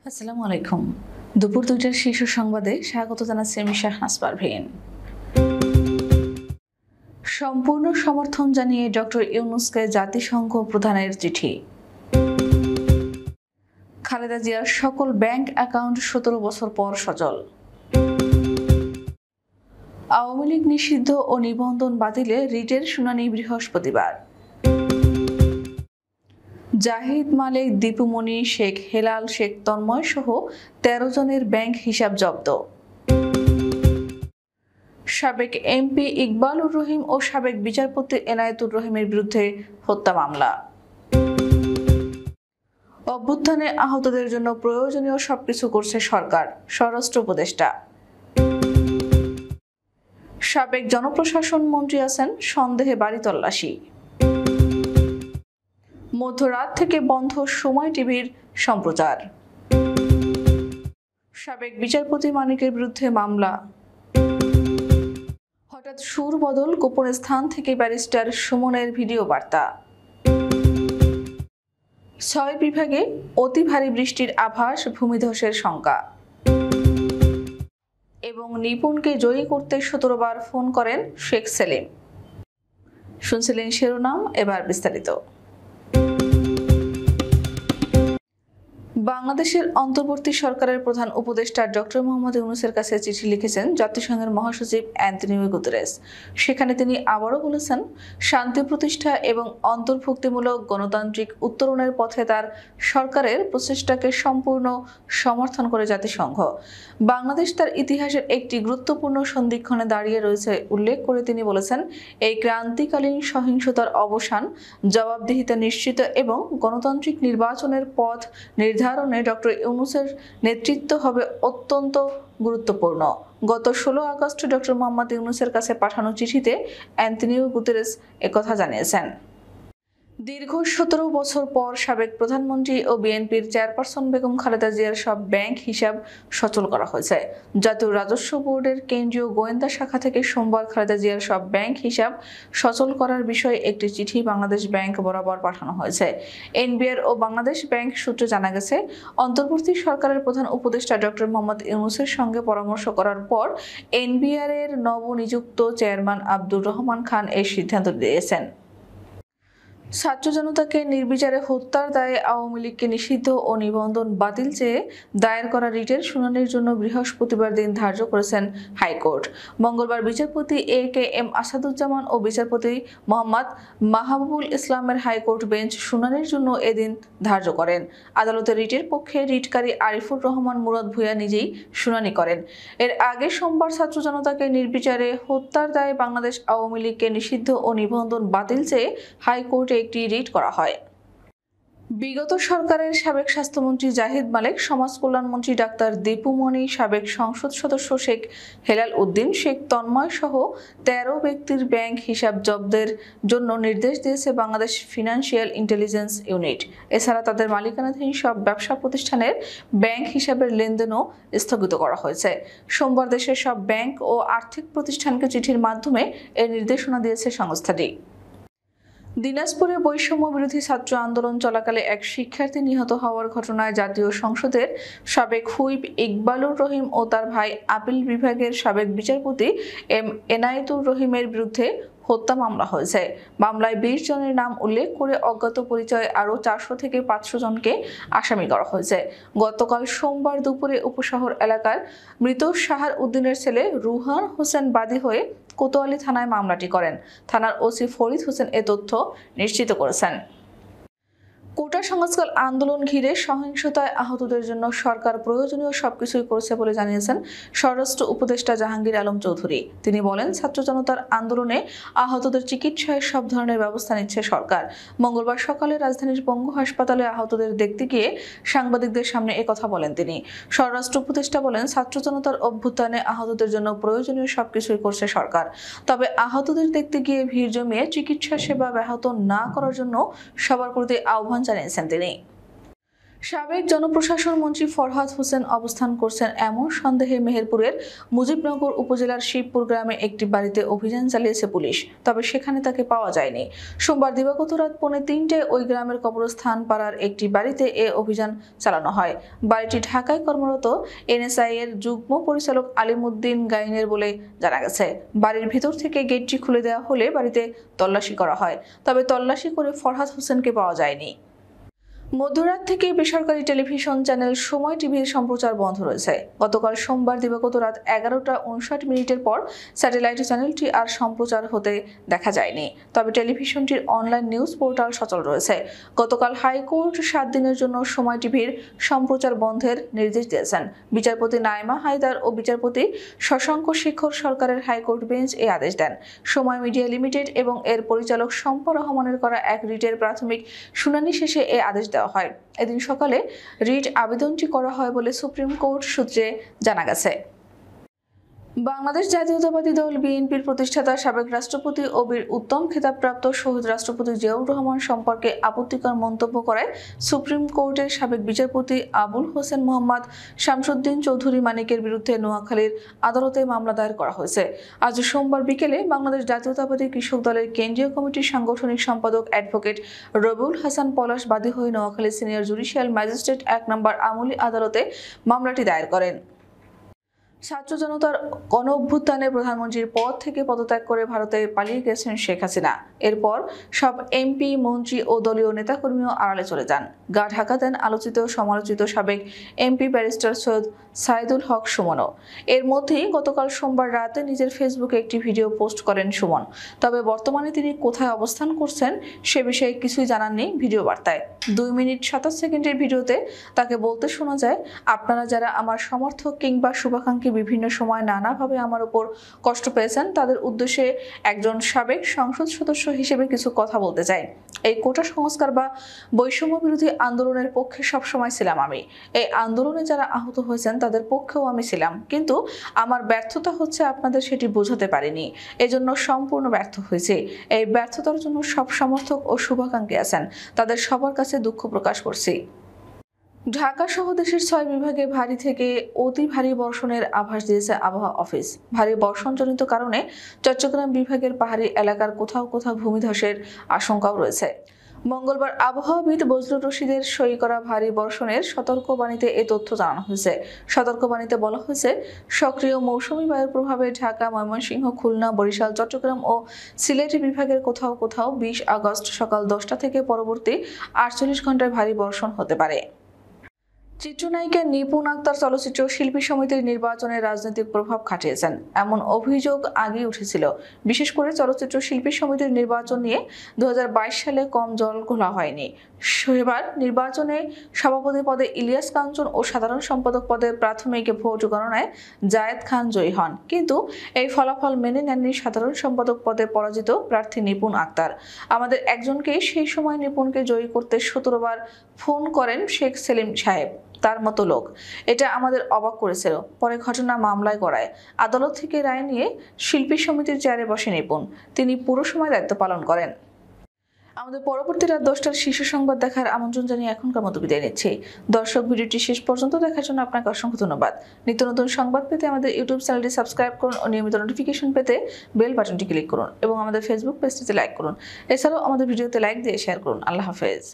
আসসালামু আলাইকুম। দুপুর ২টার শীর্ষ সংবাদে স্বাগত জানাচ্ছি আমি শাহনাজ পারভীন। সম্পূর্ণ সমর্থন জানিয়ে ডক্টর ইউনূসকে জাতিসংঘ প্রধানের চিঠি। খালেদা জিয়ার সকল ব্যাংক অ্যাকাউন্ট ১৭ বছর পর সচল। আওয়ামী লীগ নিষিদ্ধ ও নিবন্ধন বাতিলে রিটের শুনানি বৃহস্পতিবার। জাহিদ মালিক, দীপুমণি, শেখ হেলাল, শেখ তন্ময় সহ ১৩ জনের ব্যাংক হিসাব জব্দ। সাবেক এমপি ইকবালুর রহিম ও সাবেক বিচারপতি এনায়েতুর রহিমের বিরুদ্ধে হত্যা মামলা। অভ্যুত্থানে আহতদের জন্য প্রয়োজনীয় সবকিছু করছে সরকার, স্বরাষ্ট্র উপদেষ্টা। সাবেক জনপ্রশাসন মন্ত্রী আছেন সন্দেহে বাড়ি তল্লাশি। মধ্যরাত থেকে বন্ধ সময় টিভির সম্প্রচার। সাবেক বিচারপতি মানিকের বিরুদ্ধে মামলা। হঠাৎ সুর বদল, গোপন স্থান থেকে ব্যারিস্টার সুমনের ভিডিও বার্তা। ৬ বিভাগে অতি ভারী বৃষ্টির আভাস, ভূমিধসের শঙ্কা। এবং নিপুণকে জয়ী করতে ১৭ বার ফোন করেন শেখ সেলিম। শুনছিলেন শিরোনাম, এবার বিস্তারিত। বাংলাদেশের অন্তর্বর্তী সরকারের প্রধান উপদেষ্টা ডক্টর মোহাম্মদ ইউনূসের কাছে চিঠি লিখেছেন জাতিসংঘের মহাসচিব অ্যান্টনিও গুতেরেস। সেখানে তিনি আবারও বলেছেন, শান্তি প্রতিষ্ঠা এবং অন্তর্ভুক্তিমূলক গণতান্ত্রিক উত্তরণের পথে তার সরকারের প্রচেষ্টাকে সম্পূর্ণ সমর্থন করে জাতিসংঘ। বাংলাদেশ তার ইতিহাসের একটি গুরুত্বপূর্ণ সন্ধিক্ষণে দাঁড়িয়ে রয়েছে উল্লেখ করে তিনি বলেছেন, এই ক্রান্তিকালীন সহিংসতার অবসান, জবাবদিহিতা নিশ্চিত এবং গণতান্ত্রিক নির্বাচনের পথ নির্ধারণে ডক্টর ইউনূসের নেতৃত্ব হবে অত্যন্ত গুরুত্বপূর্ণ। গত ১৬ আগস্ট ডক্টর মোহাম্মদ ইউনূসের কাছে পাঠানো চিঠিতে অ্যান্টনিও গুতেরেস একথা জানিয়েছেন। দীর্ঘ ১৭ বছর পর সাবেক প্রধানমন্ত্রী ও বিএনপির চেয়ারপারসন বেগম খালেদা জিয়ার সব ব্যাংক হিসাব সচল করা হয়েছে। জাতীয় রাজস্ব বোর্ডের কেন্দ্রীয় গোয়েন্দা শাখা থেকে সোমবার খালেদা জিয়ার সব ব্যাংক হিসাব সচল করার বিষয়ে একটি চিঠি বাংলাদেশ ব্যাংক বরাবর পাঠানো হয়েছে। এনবিআর ও বাংলাদেশ ব্যাংক সূত্রে জানা গেছে, অন্তর্বর্তী সরকারের প্রধান উপদেষ্টা ডক্টর মোহাম্মদ ইউনূসের সঙ্গে পরামর্শ করার পর এনবিআর এর নবনিযুক্ত চেয়ারম্যান আব্দুর রহমান খান এই সিদ্ধান্ত দিয়েছেন। ছাত্র জনতাকে নির্বিচারে হত্যার দায়ে আওয়ামী লীগকে নিষিদ্ধ ও নিবন্ধন বাতিল চেয়ে দায়ের করা রিটের শুনানির জন্য বৃহস্পতিবার দিন ধার্য করেছেন হাইকোর্ট। মঙ্গলবার বিচারপতি এ.কে.এম. আসাদুজ্জামান ও বিচারপতি মোহাম্মদ মাহবুবুল ইসলামের হাইকোর্ট বেঞ্চ শুনানির জন্য এদিন ধার্য করেন। আদালতে রিটের পক্ষে রিটকারী আরিফুর রহমান মুরাদ ভূঁইয়া নিজেই শুনানি করেন। এর আগে সোমবার ছাত্র জনতাকে নির্বিচারে হত্যার দায়ে বাংলাদেশ আওয়ামী লীগকে নিষিদ্ধ ও নিবন্ধন বাতিল চেয়ে হাইকোর্টে একটি রিট করা হয়। বিগত সরকারের সাবেক স্বাস্থ্যমন্ত্রী জাহিদ মালিক, সমাজ কল্যাণমন্ত্রী ডাক্তার দীপুমণি, সাবেক সংসদ সদস্য শেখ হেলাল উদ্দিন, শেখ তন্ময় সহ ১৩ ব্যক্তির ব্যাংক হিসাব জব্দের জন্য নির্দেশ দিয়েছে বাংলাদেশ ফিনান্সিয়াল ইন্টেলিজেন্স ইউনিট। এছাড়া তাদের মালিকানাধীন সব ব্যবসা প্রতিষ্ঠানের ব্যাংক হিসাবের লেনদেনও স্থগিত করা হয়েছে। সোমবার দেশের সব ব্যাংক ও আর্থিক প্রতিষ্ঠানকে চিঠির মাধ্যমে এর নির্দেশনা দিয়েছে সংস্থাটি। দিনাজপুরে বৈষম্য বিরোধী ছাত্র আন্দোলন চলাকালে এক শিক্ষার্থী নিহত হওয়ার ঘটনায় জাতীয় সংসদের সাবেক হুইপ ইকবালুর রহিম ও তার ভাই আপিল বিভাগের সাবেক বিচারপতি এম এনায়েতুর রহিমের বিরুদ্ধে হত্যা মামলা হয়েছে। মামলায় ২০ জনের নাম উল্লেখ করে অজ্ঞাত পরিচয় আরও ৪০০ থেকে ৫০০ জনকে আসামি করা হয়েছে। গতকাল সোমবার দুপুরে উপশহর এলাকার মৃত সাহার উদ্দিনের ছেলে রুহান হোসেন বাদী হয়ে কোতোয়ালি থানায় মামলাটি করেন। থানার ওসি ফরিদ হোসেন এ তথ্য নিশ্চিত করেছেন। কোটা সংস্কার আন্দোলন ঘিরে সহিংসতায় আহতদের জন্য সরকার প্রয়োজনীয় সবকিছুই করেছে বলে জানিয়েছেন স্বরাষ্ট্র উপদেষ্টা জাহাঙ্গীর আলম চৌধুরী। তিনি বলেন, ছাত্র জনতার আন্দোলনে আহতদের চিকিৎসায় সব ধরনের ব্যবস্থা নিচ্ছে সরকার। মঙ্গলবার সকালে রাজধানীর পঙ্গু হাসপাতালে আহতদের দেখতে গিয়ে সাংবাদিকদের সামনে একথা বলেন তিনি। স্বরাষ্ট্র উপদেষ্টা বলেন, ছাত্র জনতার অভ্যুত্থানে আহতদের জন্য প্রয়োজনীয় সবকিছুই করছে সরকার। তবে আহতদের দেখতে গিয়ে ভিড় জমিয়ে চিকিৎসা সেবা ব্যাহত না করার জন্য সবার প্রতি আহ্বান জানিয়েছেন তিনি। সাবেক জনপ্রশাসন মন্ত্রী ফরহাদ হোসেন অবস্থান করছেন এমন সন্দেহে মেহেরপুরের মুজিবনগর উপজেলার শিবপুর গ্রামে একটি বাড়িতে অভিযান চালিয়েছে পুলিশ, তবে সেখানে তাকে পাওয়া যায়নি। সোমবার দিবাগত রাত 2:45 ওই গ্রামের কবরস্থান পাড়ার একটি বাড়িতে এ অভিযান চালানো হয়। বাড়িটি ঢাকায় কর্মরত এনএসআই এর যুগ্ম পরিচালক আলিমুদ্দিন গাইনের বলে জানা গেছে। বাড়ির ভিতর থেকে গেটটি খুলে দেওয়া হলে বাড়িতে তল্লাশি করা হয়, তবে তল্লাশি করে ফরহাদ হোসেনকে পাওয়া যায়নি। মধ্যরাত থেকে বেসরকারি টেলিভিশন চ্যানেল সময় টিভির সম্প্রচার বন্ধ রয়েছে। গতকাল সোমবার দিবাগত রাত 11:59 পর স্যাটেলাইট চ্যানেলটি আর সম্প্রচার হতে দেখা যায়নি, তবে টেলিভিশনটির অনলাইন নিউজ পোর্টাল সচল রয়েছে। গতকাল হাইকোর্ট 7 দিনের জন্য সময় টিভির সম্প্রচার বন্ধের নির্দেশ দিয়েছেন। বিচারপতি নাইমা হায়দার ও বিচারপতি শশাঙ্ক শেখর সরকারের হাইকোর্ট বেঞ্চ এই আদেশ দেন। সময় মিডিয়া লিমিটেড এবং এর পরিচালক শম্পা রহমানের করা এক রিটের প্রাথমিক শুনানি শেষে এই আদেশ দেওয়া হয়। এদিন সকালে রিট আবেদনটি করা হয় বলে সুপ্রিম কোর্ট সূত্রে জানা গেছে। বাংলাদেশ জাতীয়তাবাদী দল বিএনপির প্রতিষ্ঠাতা সাবেক রাষ্ট্রপতি ও বীর উত্তম খেতাবপ্রাপ্ত শহীদ রাষ্ট্রপতি জিয়াউর রহমান সম্পর্কে আপত্তিকর মন্তব্য করায় সুপ্রিম কোর্টের সাবেক বিচারপতি আবুল হোসেন মোহাম্মদ শামসুদ্দিন চৌধুরী মানিকের বিরুদ্ধে নোয়াখালীর আদালতে মামলা দায়ের করা হয়েছে। আজ সোমবার বিকেলে বাংলাদেশ জাতীয়তাবাদী কৃষক দলের কেন্দ্রীয় কমিটির সাংগঠনিক সম্পাদক অ্যাডভোকেট রবিউল হাসান পলাশ বাদী হয়ে নোয়াখালী সিনিয়র জুডিশিয়াল ম্যাজিস্ট্রেট 1 নম্বর আমলি আদালতে মামলাটি দায়ের করেন। ছাত্র জনতার গণ অভ্যুত্থানে প্রধানমন্ত্রীর পদ থেকে পদত্যাগ করে ভারতে পালিয়ে গেছেন শেখ হাসিনা। এরপর সব এমপি, মন্ত্রী ও দলীয় নেতাকর্মীও আড়ালে চলে যান। গা ঢাকা দেন আলোচিত সমালোচিত সাবেক এমপি ব্যারিস্টার সৈয়দ সাইদুল হক সুমনও। এর মধ্যেই গতকাল সোমবার রাতে নিজের ফেসবুকে একটি ভিডিও পোস্ট করেন সুমন। তবে বর্তমানে তিনি কোথায় অবস্থান করছেন সে বিষয়ে কিছুই জানাননি ভিডিও বার্তায়। 2 মিনিট 27 সেকেন্ডের ভিডিওতে তাকে বলতে শোনা যায়, আপনারা যারা আমার সমর্থক কিংবা শুভাকাঙ্ক্ষী বিভিন্ন সময় নানাভাবে আমার উপর কষ্ট পেয়েছেন, তাদের উদ্দেশ্যে একজন সাবেক সংসদ সদস্য হিসেবে কিছু কথা বলতে চাই। এই কোটা সংস্কার বা বৈষম্য বিরোধী আন্দোলনের পক্ষে সবসময় ছিলাম আমি। এই আন্দোলনে যারা আহত হয়েছেন তাদের পক্ষেও আমি ছিলাম, কিন্তু আমার ব্যর্থতা হচ্ছে আপনাদের সেটি বোঝাতে পারিনি, এজন্য সম্পূর্ণ ব্যর্থ হয়েছে। এই ব্যর্থতার জন্য সব সমর্থক ও শুভাকাঙ্ক্ষী আছেন, তাদের সবার কাছে দুঃখ প্রকাশ করছি। ঢাকা সহ দেশের 6 বিভাগে ভারী থেকে অতি ভারী বর্ষণের আভাস দিয়েছে আবহাওয়া অফিস। ভারী বর্ষণজনিত কারণে চট্টগ্রাম বিভাগের পাহাড়ি এলাকার কোথাও কোথাও ভূমিধসের আশঙ্কাও রয়েছে। মঙ্গলবার আবহাওয়াবিদ বজলুর রশিদের সই করা ভারী বর্ষণের সতর্কবাণীতে এ তথ্য জানানো হয়েছে। সতর্কবাণীতে বলা হয়েছে, সক্রিয় মৌসুমী বায়ুর প্রভাবে ঢাকা, ময়মনসিংহ, খুলনা, বরিশাল, চট্টগ্রাম ও সিলেট বিভাগের কোথাও কোথাও 20 আগস্ট সকাল 10টা থেকে পরবর্তী 48 ঘন্টায় ভারী বর্ষণ হতে পারে। চিত্রনায়িকা নিপুণ আক্তার চলচ্চিত্র শিল্পী সমিতির নির্বাচনে রাজনৈতিক প্রভাব খাটিয়েছেন এমন অভিযোগ আগে উঠেছিল। বিশেষ করে চলচ্চিত্র শিল্পী সমিতির নির্বাচন নিয়ে 2022 সালে কম জল ঘোলা হয়নি। সেবার নির্বাচনে সভাপতি পদে ইলিয়াস কাঞ্চন ও সাধারণ সম্পাদক পদে প্রাথমিক ভোট গণনায় জায়েদ খান জয়ী হন, কিন্তু এই ফলাফল মেনে নেননি সাধারণ সম্পাদক পদে পরাজিত প্রার্থী নিপুণ আক্তার। আমাদের একজনকে সেই সময় নিপুণকে জয়ী করতে 17 বার ফোন করেন শেখ সেলিম সাহেব, তার মতো লোক। এটা আমাদের অবাক করেছিল। পরে ঘটনা মামলায় গড়ায়। আদালত থেকে রায় নিয়ে শিল্পী সমিতির চেয়ারে বসে নিপুণ। তিনি পুরো সময় দায়িত্ব পালন করেন। আমাদের পরবর্তী রাত 10টার শীর্ষ সংবাদ দেখার আমন্ত্রণ জানিয়ে এখনকার মতো বিদায় নিচ্ছি। দর্শক, ভিডিওটি শেষ পর্যন্ত দেখার জন্য আপনাকে অসংখ্য ধন্যবাদ। নিত্য নতুন সংবাদ পেতে আমাদের ইউটিউব চ্যানেলটি সাবস্ক্রাইব করুন ও নিয়মিত নোটিফিকেশন পেতে বেল বাটনটি ক্লিক করুন এবং আমাদের ফেসবুক পেজটিতে লাইক করুন। এছাড়াও আমাদের ভিডিওতে লাইক দিয়ে শেয়ার করুন। আল্লাহ হাফেজ।